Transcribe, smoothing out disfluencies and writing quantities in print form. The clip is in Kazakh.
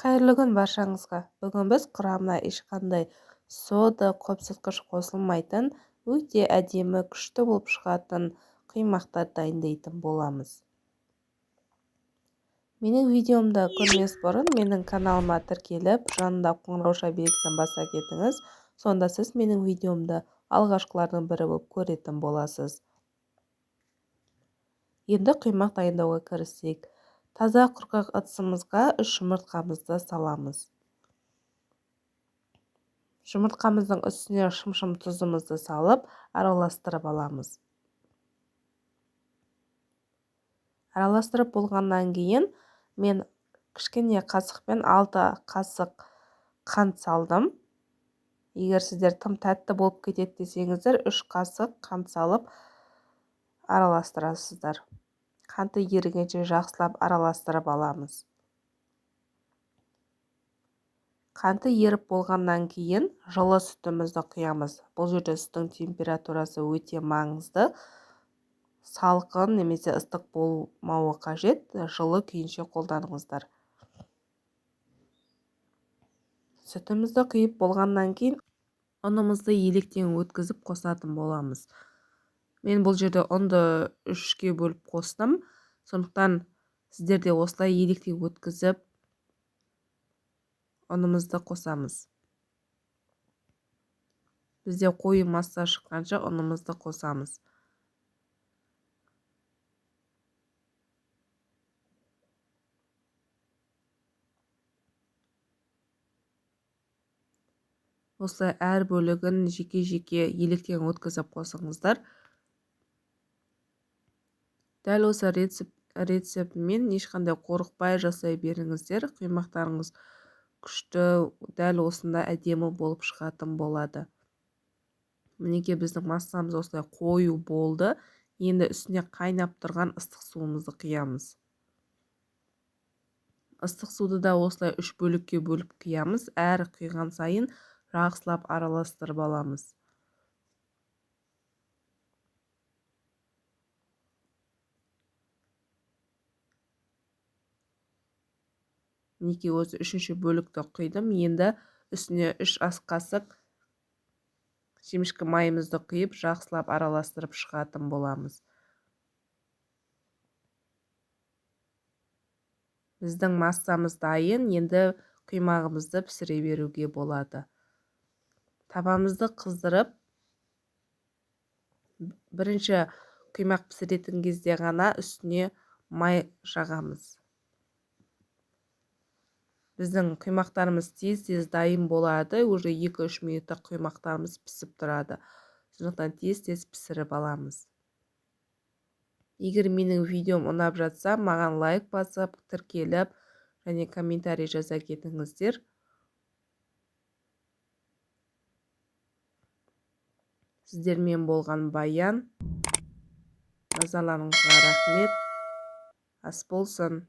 Қайырлы күн баршаңызға. Бүгін біз құрамына ешқандай сода, қопсытқыш қосылмайтын, өте әдемі, күшті болып шығатын құймақтар дайындайтын боламыз. Менің видеомды көрмес бұрын менің каналыма тіркеліп, жанында қоңырауша белгісін баса кетіңіз. Сонда сіз менің видеомды алғашқылардың бірі болып көретін боласыз. Енді құймақ дайындауға кірісейік. Таза құрғақ ыдысымызға 3 жұмыртқамызды саламыз. Жұмыртқамыздың үстіне шым-шым тұзымызды салып, араластырып аламыз. Араластырып болғаннан кейін мен кішкене қасықпен 6 қасық қант салдым. Егер сіздер тым тәтті болып кетеді десеңіздер, 3 қасық қант салып араластырасыздар. Қанты ерігенше жақсылап араластырып аламыз. Қанты еріп болғаннан кейін жылы сүтімізді құямыз. Бұл жерде сүттің температурасы өте маңызды. Салқын немесе ыстық болмауы қажет. Жылы күйінше қолданыңыздар. Сүтімізді құйып болғаннан кейін ұнымызды електен өткізіп қосатын боламыз. Мен бұл жерде ұнды 3-ке бөліп қостым. Сондықтан сіздер де осылай електен өткізіп ұнымызды қосамыз. Бізде қою масса шыққанша ұнымызды қосамыз. Осылай әр бөлігін жеке-жеке електен өткізіп қосыңыздар. Дәл осы рецептімен ешқандай қорықпай жасай беріңіздер. Құймақтарыңыз күшті, дәл осында әдемі болып шығатын болады. Мінеке біздің массамыз осылай қою болды. Енді үстіне қайнап тұрған ыстық суымызды құямыз. Ыстық суды да осылай 3 бөлікке бөліп құямыз. Әр құйған сайын жақсылап араластырып аламыз. Мінеке осы 3-ші бөлікті құйдым. Енді үстіне 3 ас қасық жемішкі майымызды құйып, жақсылап араластырып шығатын боламыз. Біздің массамыз дайын, енді құймағымызды пісіре беруге болады. Табамызды қыздырып, бірінші құймақ пісіретін кезде ғана үстіне май жағамыз. Біздің құймақтарымыз тез-тез дайын болады. Уже 2-3 минутта құймақтарымыз пісіп тұрады. Сондықтан тез-тез пісіріп аламыз. Егер менің видеом ұнап жатса, маған лайк басып, тіркеліп, және комментарий жаза кетіңіздер. Сіздермен болған Баян. Назарларыңызға рахмет. Ас болсын.